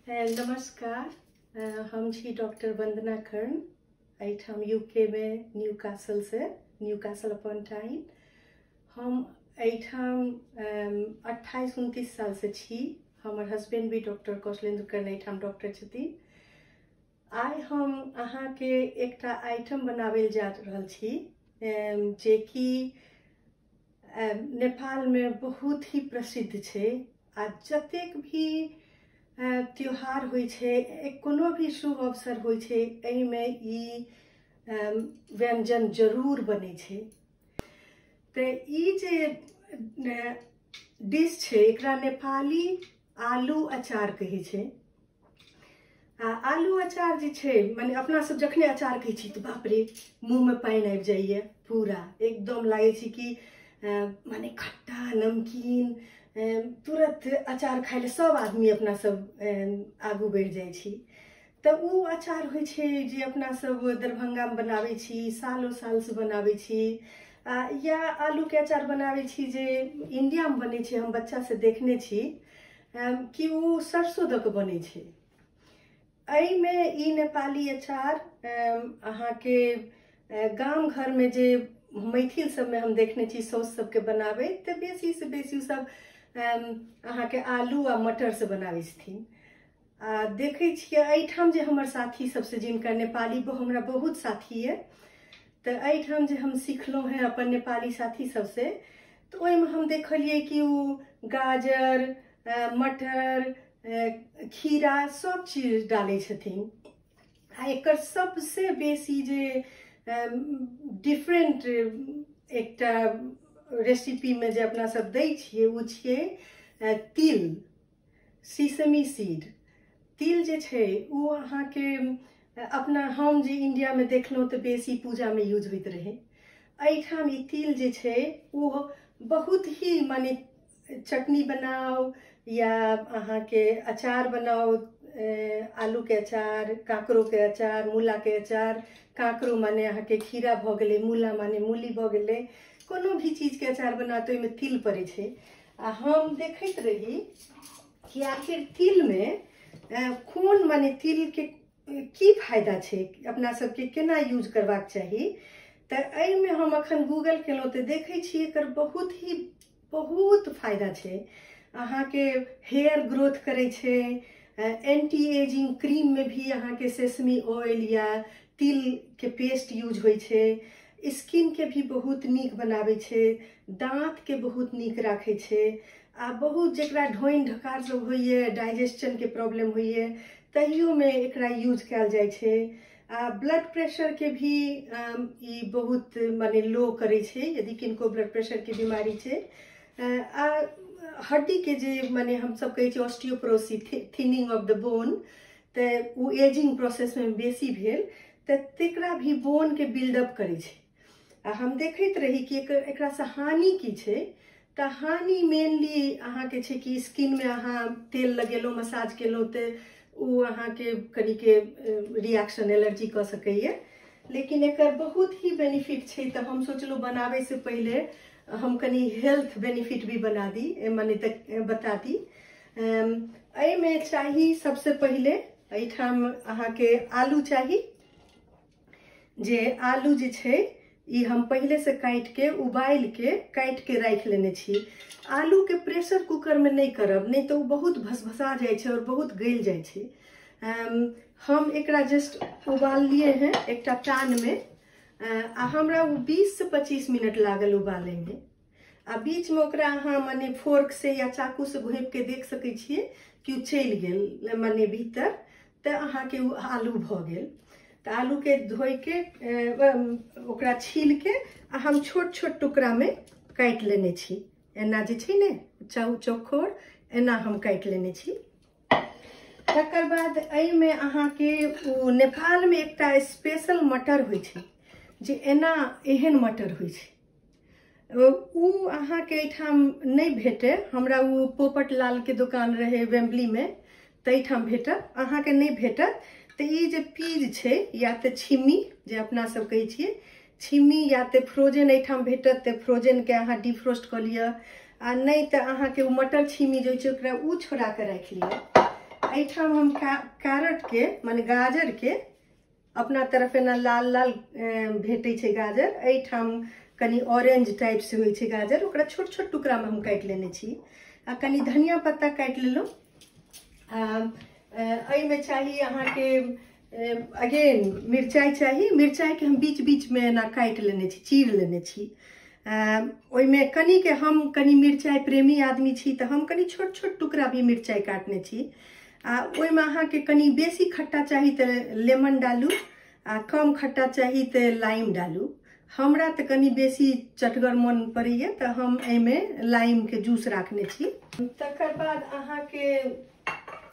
नमस्कार, हम छी डॉक्टर वंदना कर्ण, एहिठाम यूके में न्यूकासल अपॉन टाइन। हम एहिठाम 28-29 साल से छी। हमर हस्बैंड भी डॉक्टर कौशलेंद्र कर्ण एहिठाम डॉक्टर छथिन। आइ हम अहाँके एकटा आइटम बनाबै जा रहल छी जे कि नेपाल में बहुत ही प्रसिद्ध छै। आ जतेक भी त्योहार होइ छै, कोनो भी शुभ अवसर होइ छै, एहिमे ई व्यंजन जरूर बनै छै। तऽ ई जे डिश छै एकरा नेपाली आलू अचार कहै छै। आ आलू अचार जे छै, माने अपना सब जखने अचार कहै छी तऽ बाप रे मुँह में पानि आबि जाइए। पूरा एकदम लागै छै कि माने खट्टा नमकीन, तुरंत अचार खाइ ले सब आदमी अपना सब आगू बढ़ि जाइ छी। तऽ उ अचार होइ छै जे अपना सब दरभंगा में बनाबै छी, सालों साल से बनाबै छी। या आलू के अचार बनाबै छी जे इंडिया में बनै छै। हम बच्चा से देखने छी कि उ सरसों दऽ के बनै छै। एहिमे ई नेपाली अचार अहाँके गाम घर में जे मैथिल सब में हम देखने छी साउस सबके बनाबै, तऽ बेसी से बेसी सब अहाँके आलू आ मटर से बनाबै छथिन। आ देखै छियै एहिठाम जे हमर साथी सबसे, जिनका नेपाली हमरा बहुत साथी है, तऽ एहिठाम जे हम सिखलहुँ हैं अपन नेपाली साथी सबसे, तऽ ओहिमे हम देखलियै कि उ गाजर, मटर, खीरा सब चीज डालै छथिन। आ एकर सबसे बेसी जे डिफरेंट एकटा रेसिपी में जे अपना सब दै छियै उ छियै तिल, सीसमी सीड। तिल जे छै उ अहाँके अपना हम जे इंडिया में देखलहुँ तऽ बेसी पूजा में यूज होइत रहे। एहिठाम ई तिल जे छै ओ बहुत ही, माने चटनी बनाओ या अहाँके अचार बनाओ, आलू के अचार, कांकरो के अचार, मूला के अचार। कांकरो माने अहाँके खीरा भऽ गेलै, मूला माने मूली भऽ गेलै, कोनो भी चीज के अचार बना तो ओहिमे तिल पड़ै छै। आ हम देखैत रही कि आखिर तिल में कोन, माने तिल के की फायदा छै, अपना सबके केना यूज करबाक चाही। तऽ एहिमे हम अखन गूगल केलहुँ तऽ देखै छी एकर बहुत फायदा छै। अहाँके हेयर ग्रोथ करै छै, एंटी एजिंग क्रीम में भी अहाँके सेसमी ऑयल या तिल के पेस्ट यूज होइ छै। स्किन के भी बहुत नीक बनाबै छै, दांत के बहुत नीक राखै छै। आ बहुत जेकरा ढोइन ढकार सब होइए, डाइजेशन के प्रॉब्लम होइए, तहियो में एकरा यूज कयल जाइ छै। आ ब्लड प्रेशर के भी ई बहुत माने लो करै छै, यदि किनको ब्लड प्रेशर के बीमारी छै। आ हड्डी के जे माने हम सब कहै छी osteoporosis, thinning of the bone, तऽ उ एजिंग प्रोसेस में बेसी भेल तऽ तेकरा भी बोन के बिल्डअप करै छै। आ हम देखैत रही कि एकरा से हानि की छै। तऽ हानि मेनली अहाँके छै कि स्किन में अहाँ तेल लगेलहुँ, मसाज केलहुँ तऽ उ अहाँके कनिके रिएक्शन, एलर्जी कऽ सकैए। लेकिन एकर बहुत ही बेनिफिट छै। तऽ हम सोचलहुँ बनाबै से पहिले हम कनी हेल्थ बेनिफिट भी बना दी, माने बता दी। एहिमे चाही सबसे पहिले एहिठाम अहाँके आलू चाही। जे आलू जे छै ई हम पहले से काटि के उबाल के काटि के राखि लेने छी। आलू के प्रेशर कुकर में नहीं करब, नहीं तो बहुत भसभसा जाए छै और बहुत गल जाए छै। हम एकरा जस्ट उबाल लिए हैं एकटा पैन में। आ हमरा 20 से 25 मिनट लागल उबाले में। आ बीच में ओकरा अहाँ माने फोर्क से या चाकू से घोंप के देख सकै छियै कि चलि गेल माने भीतर, तऽ अहाँके आलू भऽ गेल। तऽ आलू के धोइ के ओकरा छील के आ हम छोट छोट टुकड़ा में काटि लेने छी। एना जे छै ने चौकोर, एना हम काटि लेने छी। तकर बाद एहिमे अहाँके नेपाल में एकटा स्पेशल मटर होइ छै जे एहन मटर होइ छै। उ अहाँके एहिठाम नहीं भेटे। हमरा उ पोपट लाल के दुकान रहे वेम्बली में, तैठाम भेटत, अहाँके नहीं भेटत। तऽ ई जे पीज छै, या तऽ छिम्मी जे अपना सब कहै छियै छिम्मी, या तऽ फ्रोजन एहिठाम भेटत तऽ फ्रोजन के अहाँ डिफ्रोस्ट कऽ लिअ। आ नहीं तऽ अहाँके मटर छिम्मी जो छै ओकरा छोड़ा के राखि लिअ। एठाम हम कैरेट के माने गाजर के अपना तरफ एना लाल लाल भेटै छै गाजर, एठाम कनी ऑरेंज टाइप से होइ छै गाजर, ओकरा छोट छोट टुकड़ा में हम काटि लेने छी। आ कनी धनिया पत्ता काटि लेलहुँ। एहिमे चाही अहाँके अगेन मिरचाई चाही, मिरचाई के हम बीच बीच में एना काटि लेने छी, चीर लेने छी। ओहिमे कनी के हम कनी मिरचाई प्रेमी आदमी छी तऽ हम कनी छोट छोट टुकड़ा भी मिरचाई काटने छी। आ ओहिमे अहाँके कनी बेसी खट्टा चाही तऽ लेमन डालू, आ कम खट्टा चाही तऽ लाइम डालू। हमरा तऽ कनी बेसी चटगर मन पड़ैए तऽ हम एहिमे लाइम के जूस राखने छी। तकर बाद अहाँके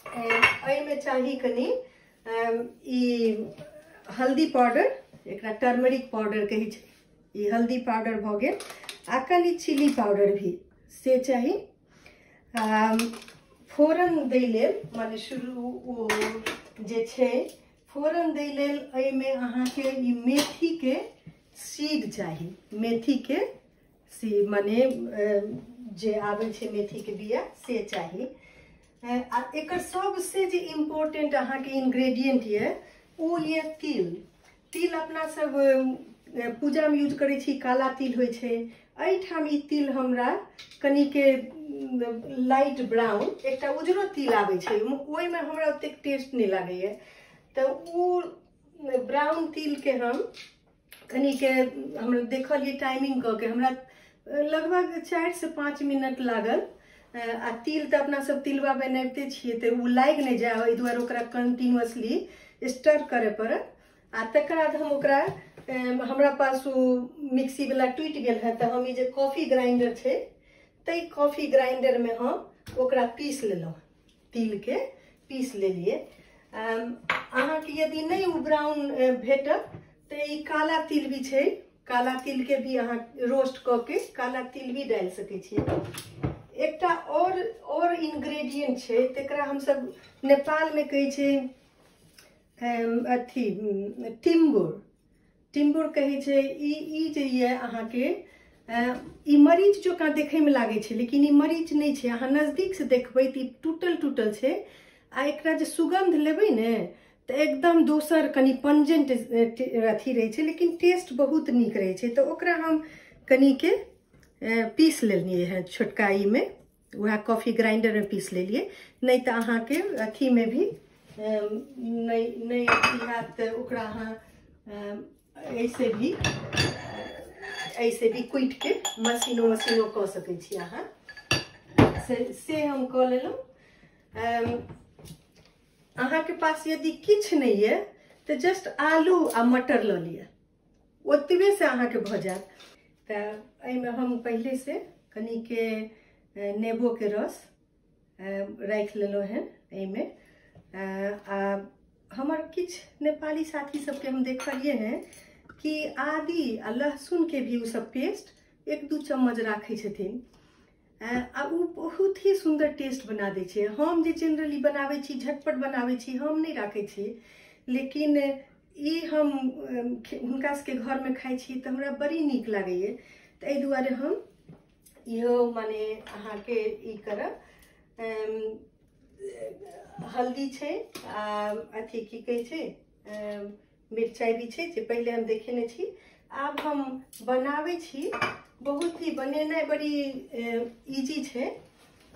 एहिमे चाही कनी ई हल्दी पाउडर, एकरा टर्मरिक पाउडर कहै छै, ई हल्दी पाउडर भऽ गेल। आ कनी चिली पाउडर भी से चाही। फोरन दै लेल माने शुरू जे छै फोरन दै लेल एहिमे अहाँके ई मेथी के सीड चाही, मेथी के माने जे आबै छै मेथी के बिया से चाही। आ एकर सबसे जे इम्पोर्टेंट अहाँके इंग्रेडिएंट ये ओ ये तिल। तिल अपना सब पूजा में यूज करै छी, काला तिल होइ छै। एहिठाम ई तिल हमरा कनी के लाइट ब्राउन, एकटा उजरो तिल आबै छै, ओहिमे हमरा ओतेक टेस्ट नहीं लागैए, तऽ ओ ब्राउन तिल के हम कनी के हमरा देखलिए टाइमिंग कऽ के हमरा लगभग 4 से 5 मिनट लागल। आ तिल तऽ अपना सब तिलवा बनाबिते छियै तऽ ओ लागि नहीं जाए, एहि दुआरे ओकरा कंटिन्यूअसली स्टर करे पड़त। आ तकर बाद हम ओकरा हमरा पास वो मिक्सी वाला टूटि गेल है तऽ हम ई जे कॉफी ग्राइंडर छै ताहि कॉफी ग्राइंडर में हम ओकरा पीस लेलहुँ, तिल के पीस लेलिए। अहाँके यदि नहीं वो ब्राउन भेटत तऽ ई काला तिल भी छै, काला तिल के भी अहाँ रोस्ट कऽ के काला तिल भी डालि सकै छियै। एकटा और इंग्रेडिएंट छै तकरा हम सब नेपाल में कहै छै अथी टिम्बुर, टिम्बुर कहै छै। ई जे ये अहाँके ई मरीच जकाँ देखै में लागै छै, लेकिन ई मरीच नहीं छै। अहाँ नजदीक से देखबै तऽ ई टूटल टूटल छै। आ एकरा जे सुगंध लेबै ने तऽ एकदम दोसर कनी पंजेंट अथी रहै छै, लेकिन टेस्ट बहुत नीक रहै छै। तऽ ओकरा हम कनी के पीस लेलिए है छोटका ई में, वह कॉफी ग्राइंडर में पीस लेलिए। नहीं तो अहाँके अथी में भी नहीं अथी हैत तऽ ओकरा अहाँ ऐसे भी कुटि के मशीनो कऽ सकै छी अहाँ। से हम कऽ लेलहुँ। अहाँके पास यदि किछु नहीं है तो जस्ट आलू आ मटर लऽ लिअ, ओतबे से अहाँके भऽ जायत। तऽ एहिमे हम पहले से कनी के नेबो के रस राख लेलहुँ हैं एहिमे। आ हमर किछु नेपाली साथी सबके हम देखलिए हैं कि आदि आ लहसुन के भी सब पेस्ट 1-2 चम्मच राखै छथिन। आ उ बहुत ही सुंदर टेस्ट बना दै छै। हम जे जनरली बनाबै छी झटपट बनाबै छी, हम नहीं राखै छी, लेकिन ई हम हुनका सबके घर में खाइ छी तऽ हमरा बड़ी नीक लागैए। तऽ एहि दुआरे हम इहो माने अहाँके ई करब। हल्दी छै आ अथी की कहै छै मिरचाई भी छै जे पहले हम देखेने छी। आब हम बनाबै छी, बहुत ही बनेनाइ बड़ी इजी छै।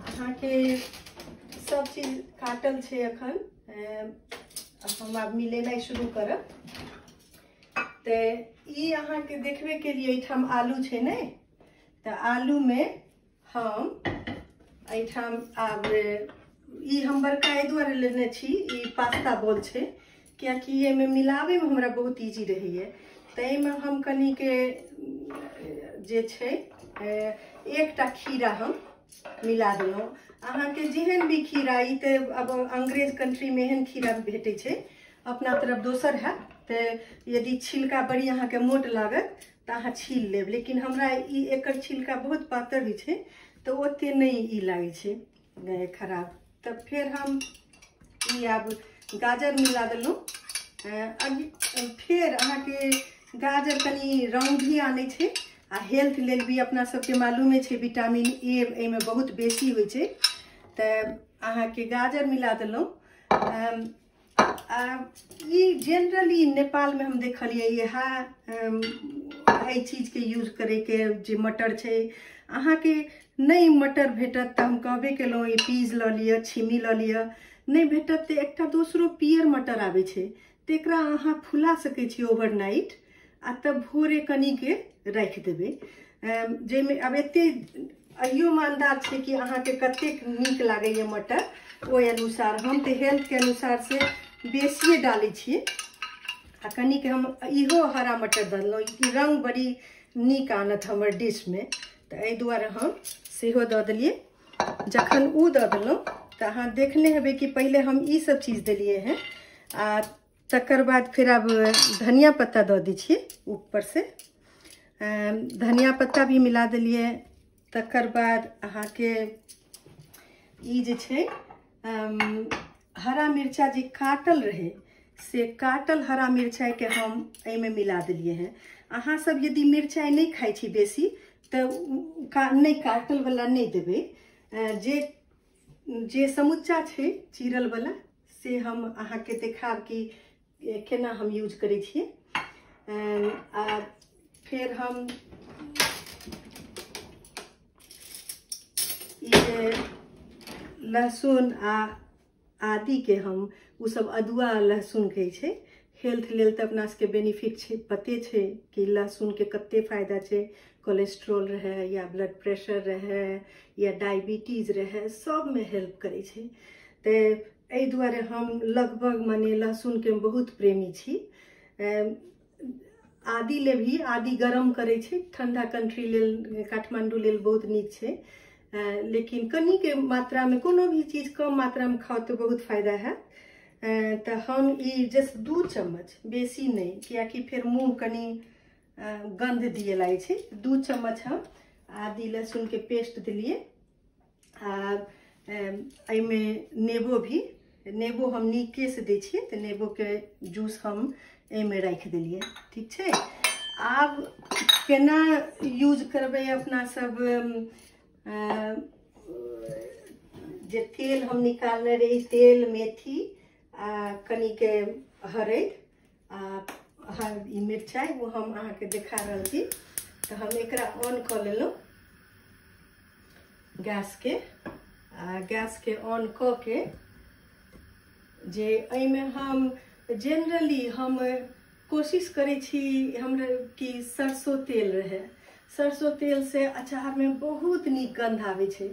अहाँके सब चीज काटल छै, अखन हम आब मिलेनाइ शुरू करब। तऽ ई अहाँके देखबे के लिए एठाम आलू छै ने, तऽ आलू में हम एठाम आब ई हम बड़का एहि दुआरे लेने छी, ई पास्ता बॉल छै, कियाकि एहिमे मिलाबे में हमरा बहुत इजी रहैए। तऽ एहिमे हम कनी के जे छै एकटा खीरा हम मिला देलहुँ। अहाँके जेहन भी खीरा, ई तऽ अब अंग्रेज कंट्री में एहन खीरा भेटै छै, अपना तरफ दोसर है। तऽ यदि छिलका बड़ी अहाँके मोट लागत तऽ अहाँ छील लेब, लेकिन हमरा ई एकर छिलका बहुत पातर होइ छै तऽ ओते नहीं ई लागै छै खराब। तब फिर हम ई आब गाजर मिला देलहुँ। फिर अहाँके गाजर कनी रंग भी आनै छै आ हेल्थ लेल भी अपना सबके मालूमे छै विटामिन ए एहिमे बहुत बेसी होइ छै। तऽ अहाँके गाजर मिला देलहुँ। ये जनरली नेपाल में हम देखलिए यही चीज के यूज करे के जे मटर छे अहाँ के नहीं मटर भेटत त हम कहबे केलहुँ ये पीज ल लिया छिमी ल लिया नहीं भेटत तो एक दोसरो पियर मटर आवे छे तेकरा अहाँ फुला सके छी ओवरनाइट आ तब भोरे कनी के रख देबे जेमे अब एते अहियो में अंदाज छे कि अहाँ के कतेक नीक लागे मटर ओहि अनुसार हम तो हेल्थ के अनुसार से बेसिए डाले छिए आ कनी के हम इहो हरा मटर दलहुँ कि रंग बड़ी नीक आनत हमर डिश में तो एहि दुआरे हम सेहो दऽ देलिए जखन उ दऽ देलहुँ तो अहाँ देखने हेबै कि पहले हम ई सब चीज देलिए हैं आ तकर बाद फिर अब धनिया पत्ता दऽ दै छिए ऊपर से धनिया पत्ता भी मिला देलिए तकर बाद अहाँ के ई जे छै हरा मिर्चा जे काटल रहे से काटल हरा मिर्चाई के हम एमे मिला दिलिए हैं अहाँ सब यदि मिर्चाई नहीं खाई छी बेसी तो नहीं काटल वाला नहीं देबे जे समुच्चा छे चीरल वाला से हम अहाँ के देखाब कि केना हम यूज करे छिए आ फिर हम ये लहसुन आ आदि के हम उ सब अदुआ लहसुन कहे छे हेल्थ लेल तो अपना सबके बेनिफिट छे पते छे कि लहसुन के कते फायदा छे कोलेस्ट्रॉल रहे या ब्लड प्रेशर रहे या डायबिटीज रहे सब में हेल्प करे छे तो एहि दुआरे हम लगभग माने लहसुन के बहुत प्रेमी छी आदि ले भी आदि गरम करे छे ठंडा कंट्री लेल काठमांडू लेल बहुत नीक छे लेकिन कनी के मात्रा में कोनो भी चीज कम मात्रा में खाओ तो बहुत फायदा है तो हम ई जस्ट 2 चम्मच बेसी नहीं कियाकि फिर मुंह कनी गंध दिए लागे छे 2 चम्मच हम आदि लहसुन के पेस्ट दिलिए आ एमे नेबो हम नीके से दै छिए तो नेबो के जूस हम एमे रख दिलिए ठीक छे आब केना यूज करबे अपना सब जे तेल हम निकालने रही तेल मेथी आ कनी के हरद आ मिर्चाई वो हम अहाँ के देखा रही थी तो हम एकरा ऑन कर लेलहुँ गैस के ऑन क के जे एमे हम जनरली हम कोशिश करे छी हमरा कि सरसों तेल रहे सरसों तेल से अचार में बहुत नीक गंध आवे छे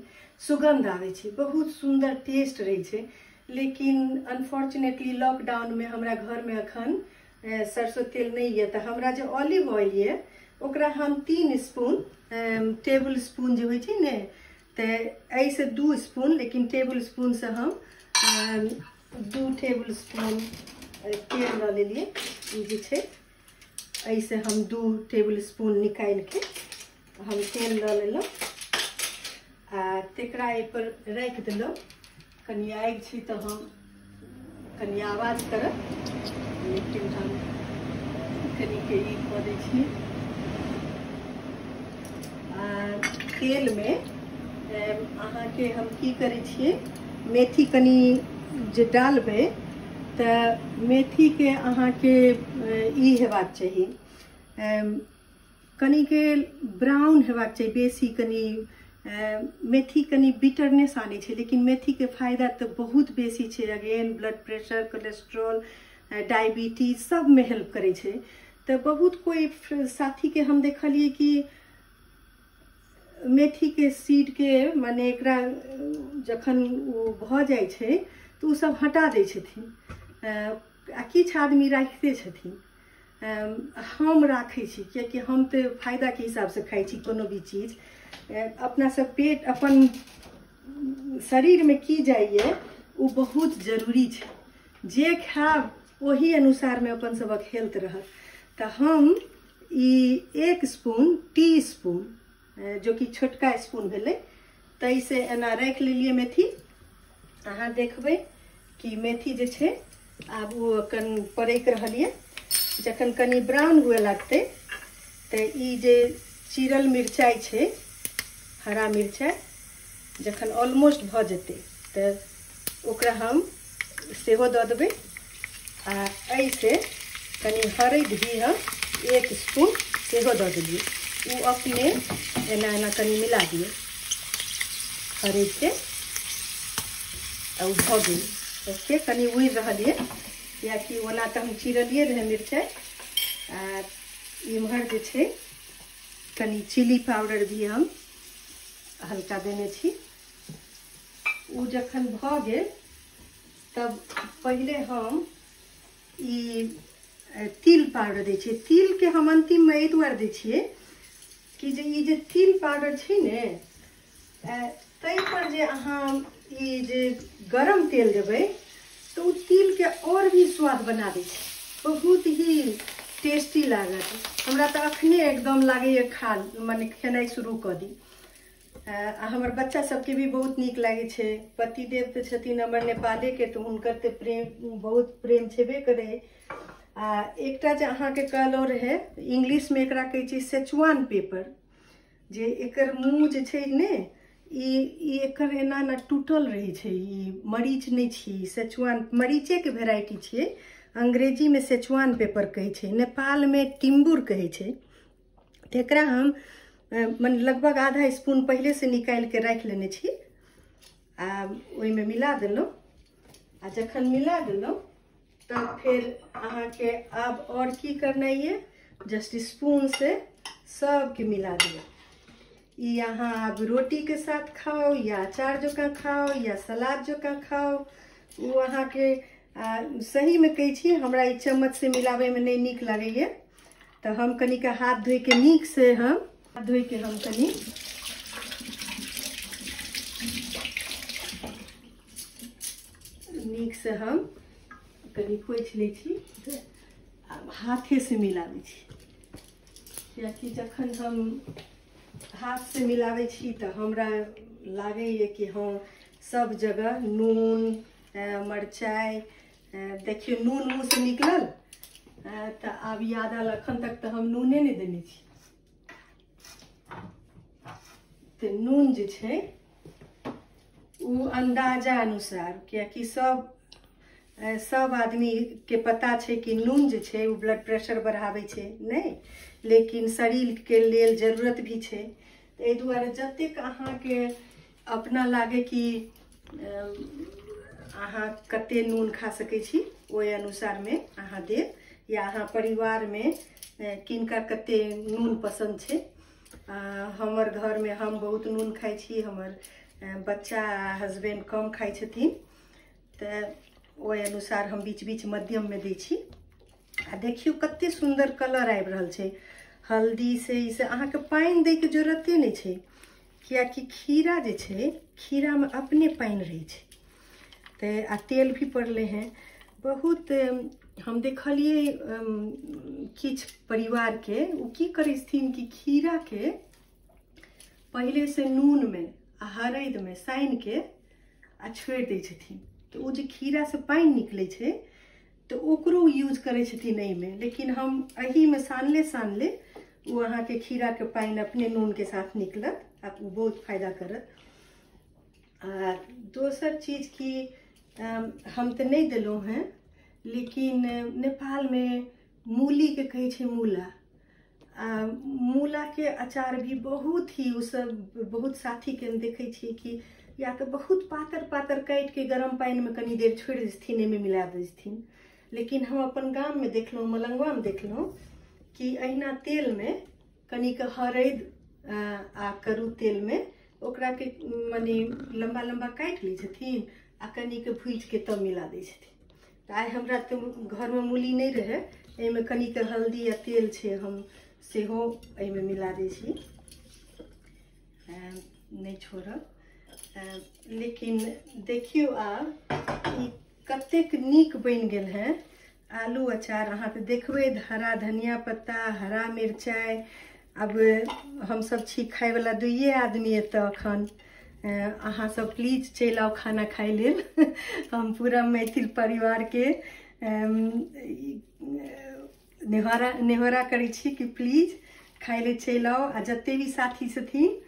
सुगंध आवे छे बहुत सुंदर टेस्ट रहे छे लेकिन अनफॉर्चुनेटली लॉकडाउन में हमरा घर में अखन सरसों तेल नहीं है तो हमरा जो ऑलिव ऑयल है ओकरा हम 3 स्पून टेबल स्पून जो है ने तो ऐसे 2 स्पून लेकिन टेबल स्पून से हम 2 टेबल स्पून तेल ल लेलिए जे छे ऐसे हम 2 टेबल स्पून निकाल के हम तेल ल लेलहुँ आ तेकरा पर रख देलहुँ कनी आगि छी तो हम कनी आवाज करब लेकिन हम कनी के ई कऽ दै छी तेल में अहाँ के हम की करे छिए मेथी कनी जे डालबे तो मेथी के अहाँ के ई हेबाक चाहिए कनी के ब्राउन हेबाक चाहिए बेसी कनी मेथी कनी बिटरनेस आने छे लेकिन मेथी के फायदा तो बहुत बेसी छे again blood pressure cholesterol diabetes सब में हेल्प करे छे तो बहुत कोई साथी के हम देखलिए कि मेथी के सीड के माने एकरा जखन भ जाय छे तो उ सब हटा दै छथिन आ किछ आदमी राखते छथिन हम राखे छी कियाकि हम तो फायदा के हिसाब से खाई छी कोनो भी चीज अपना सब पेट अपन शरीर में की जाइए वो बहुत जरूरी है जे खाब वही अनुसार में अपन सबक हेल्थ रहत तो हम ई 1 स्पून टी स्पून जो कि छोटका स्पून भेले तैसे एना रख लेलिए मेथी अहाँ देखबे कि मेथी जे छे आब वो कन पड़क रहलिए जखन कनी ब्राउन हुए लगते तो ई जे चीरल मिरचाई छे हरा मिर्चाई जखन ऑलमोस्ट भ जेते तो ओकरा हम सेहो दऽ देबै आ ऐसे कनी हरदि भी हम 1 स्पून सेहो दऽ देलियै। वो अपने एना एना कनी मिला दिए हरदि के और भऽ गेल। ओके कनी उड़ि रहल है कियाकि ओना तऽ हम चीरलिए रहे मिरचाइ आ इम्हर जे छै कनी चिली पाउडर भी हम हल्का देने छी। वो जखन भऽ गेल तब पहले हम ई तिल पाउडर दै छियै। तिल के हम अंतिम में एहि दुआरे दै छियै कि जे ई जे तिल पाउडर छै ने ताहि पर जे अहाँ ई जे गरम तेल देबै तो उ तिल के और भी स्वाद बना दै छै, बहुत ही टेस्टी लागत। हमरा तऽ अखने एकदम लागैए खा माने खेनाइ शुरू कऽ दी। हमर बच्चा सबके भी बहुत नीक लागे छै। पतिदेव तऽ छथिन हमर नेपाले के, तो हुनकर तऽ प्रेम बहुत प्रेम छेबे करे। आ एकटा जे अहाँके कहलहुँ रहे इंग्लिश में एकरा कहै छै सेचुआन पेपर, जे एकर मुँह जे छै ने ई एकर एना ना टूटल रहे छै। ई मरीच नहीं छी, सेचुआन मरीचे के वेराइटी छियै। अंग्रेजी में सेचुआन पेपर कहै छै, नेपाल में टिम्बुर कहै छै। एकरा हम मन लगभग आधा स्पून पहले से निकाल के रख लेने छी आ ओहि में मिला देलहुँ। आ जखन मिला देलहुँ तब फिर अहाँके आब और की करना ये, जस्ट स्पून से सबके मिला दियो। ई अहाँ अब रोटी के साथ खाओ या अचार जोका खाओ या सलाद जोका खाओ, वो अहाँके सही में कहै छी हमरा ई चम्मच से मिलावे में नहीं नीक लागैए। तो हम कनिक हाथ धोइ के नीक से हम कनी नीक से हम कनी पोछि लै छी, हाथे से मिलाबै छी। कियाकि जखन हम हाथ से मिलाबै छी तऽ हमरा लागैए कि हाँ सब जगह नून मरचाइ, देखियो नून मुँह से निकलल तो आब याद आल। अखन तक तो हम नूने नहीं देने छी। तो नून जे छै वो अंदाजा अनुसार, कियाकि सब आदमी के पता छै कि नून जे छै वो ब्लड प्रेशर बढ़ाबै छै नहीं, लेकिन शरीर के लेल जरूरत भी छै। एहि दुआरे जतेक अहाँके अपना लागे कि अहाँ कते नून खा सकै छी ओहि अनुसार में अहाँ देब, या अहाँ परिवार में किनका कते नून पसंद छै। हमर घर में हम बहुत नून खाइ छी, हमर बच्चा हस्बैंड कम खाइ छथिन, तो ओहि अनुसार हम बीच बीच मध्यम में दै छी। आ देखियो कते सुंदर कलर आबि रहल छै। हल्दी से इसे अहाँके पानि दै के जरूरते नहीं छै, कियाकि खीरा जे छै खीरा में अपने पानि रहे छै। तो आ तेल भी पड़ले हैं बहुत। हम देखलिए किछ परिवार के वो की करे छथिन कि खीरा के पहले से नून में आ हरदि में सानि के आ छोड़ि दै छथिन। तो वो जे खीरा से पानि निकले छै तो ओकरो यूज करे छथिन एहि में। लेकिन हम एही में सानले वो अहाँ के खीरा के पानि अपने नून के साथ निकलत, आप बहुत फायदा करत। दोसर चीज की हम तो नहीं दिलहुँ हैं, लेकिन नेपाल में मूली के कहे छै मूला। मूला के अचार भी बहुत ही उ सब बहुत साथी के देखे छी कि या तो बहुत पातर पातर काटि के गरम पानी में कनी देर छोड़ देथिन, में मिला देथिन। लेकिन हम अपन गाम में देखलहुँ, मलंगवा में देखलहुँ कि अहिना तेल में कनिक हरदि आ करू तेल में ओकरा के माने लंबा लंबा काटि लै छथिन आ कनिक भूजि के तब मिला दै छथिन। तो आइ हमरा तो घर में मूली नहीं रहे, एहिमे कनिक हल्दी आ तेल छै, हम सेहो एहिमे मिला दै छी, नहीं छोड़ब। लेकिन देखियो आब ई कतेक नीक बनि गेल है आलू अचार। अहाँ तो देखबै हरा धनिया पत्ता, हरा मिरचाइ। अब हम सब छी खाय वाला 2 आदमी एतऽ अखन। अहाँ सब प्लीज चलि आउ खाना खाय लेल। हम पूरा मैथिल परिवार के नेहोरा करै छी कि प्लीज खाय ले चलि आउ। आ जते भी साथी छथिन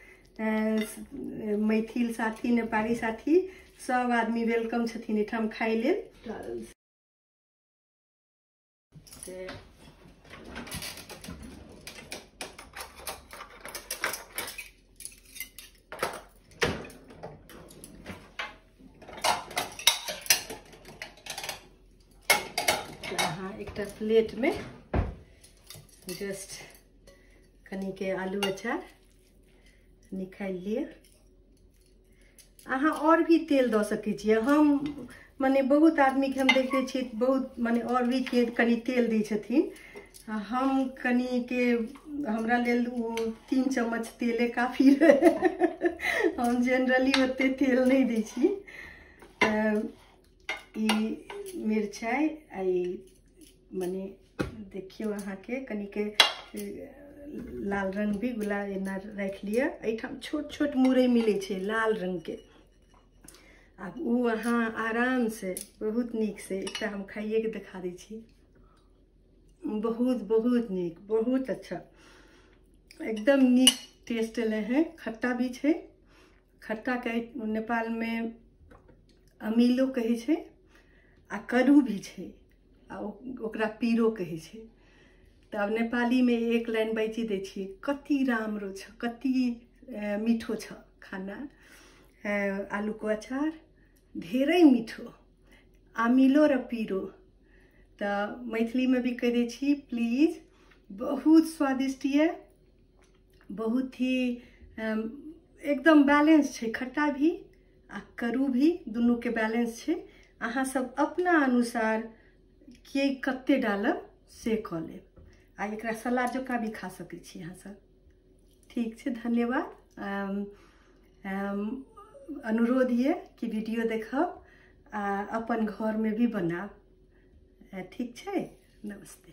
मैथिल साथी, नेपाली साथी, सब आदमी वेलकम छथिन एठाम खाइ लेल। अहाँ एकटा प्लेट में जस्ट कनी के आलू अचार निकाल लिए। अहाँ और भी तेल दऽ सकै छियै। हम माने बहुत आदमी के हम देखते छी बहुत माने और भी कनी तेल दै छथिन। हम कनी के हमरा लेल 3 चम्मच तेले काफी रहे। हम जनरली ओते तेल नहीं दै छी। ई मिरचाई माने देखियो अहाँ के कनी के लाल रंग भी गुला एना रख लिया। एठाम छोट छोट मुरई मिले छे लाल रंग के। अब उ अहाँ आराम से बहुत नीक से एकटा हम खाइए के दिखा दै छी। बहुत बहुत नीक, बहुत अच्छा, एकदम नीक टेस्ट ले हैं। खट्टा भी छे। खट्टा के नेपाल में अमीलो कहे छे आ करू भी छे आ ओकरा पीरो कहे छे। तब नेपाली में एक लाइन बाइची दे छी, कति राम्रो छ, कति मीठो छ खाना। आलू को अचार ढेरै मीठो, आमिलो र पीरो। तो मैथिली में भी कह दे छी प्लीज, बहुत स्वादिष्ट है, बहुत ही एकदम बैलेंस छे। खट्टा भी आ करू भी दुनू के बैलेंस छे। अहाँ सब अपना अनुसार के कते डालब से क लेब। आ एकरा सलाद जकाँ भी खा सकै छी अहाँ सब। ठीक छे, धन्यवाद। अनुरोध ये कि वीडियो देखब आ अपन घर में भी बनाब। ठीक छे, नमस्ते।